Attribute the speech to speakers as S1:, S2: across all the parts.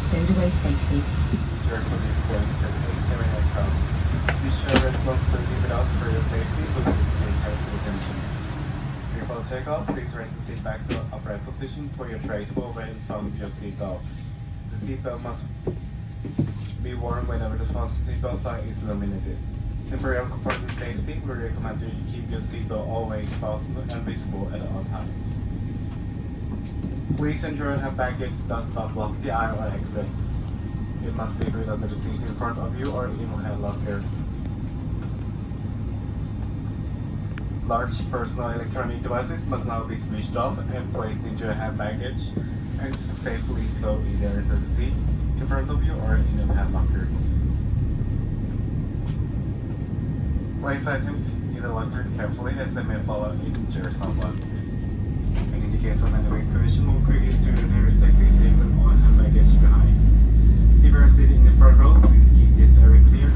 S1: stowed away safely.
S2: Carefully explain that anytime aircraft, you share responsibility with us for your safety so that we can pay careful attention. Before takeoff, please raise the seat back to upright position for your tray to go away and fasten your seatbelt. The seatbelt must be worn whenever the fasten seatbelt sign is illuminated. For your compartment safety, we recommend that you keep your seatbelt always fastened and visible at all times. Please ensure you have baggage that does not block the aisle or exit. It must be put under the seat in front of you or in a hand locker. Large personal electronic devices must now be switched off and placed into a hand baggage and safely stowed either into the seat in front of you or in a hand locker. Place items in the locker carefully as they may fall out and injure someone. And in the case of any collision, we'll create to the nearest exit table or hand baggage behind. If you are sitting in the front row, please keep this area clear.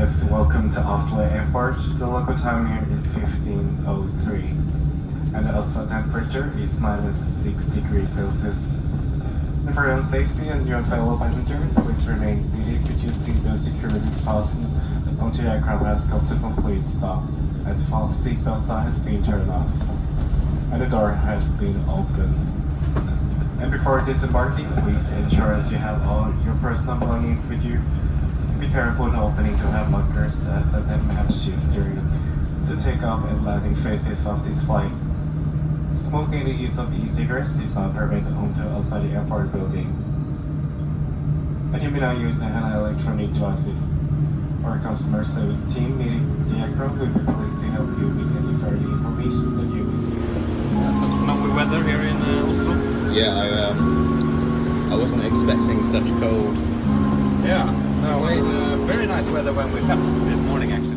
S2: pilots, welcome to Oslo Airport. The local time here is 15:03, and the Oslo temperature is -6 degrees Celsius. And for your own safety and your fellow passengers, please remain seated with your seatbelt securely fastened until the aircraft has come to complete stop, and the seatbelt sign has been turned off, and the door has been opened. And before disembarking, please ensure that you have all your personal belongings with you. Be careful in opening to have lockers as that they may have shift during the takeoff and landing phases of this flight. Smoking and the use of e-cigarettes is not permitted until outside the airport building. And you may now use any electronic devices. Our customer service team meeting the aircraft will be pleased to help you with any further information that you need.
S1: Some snowy weather here in Oslo.
S3: Yeah, I wasn't expecting such cold.
S1: Yeah, no, it was very nice weather when we left this morning actually.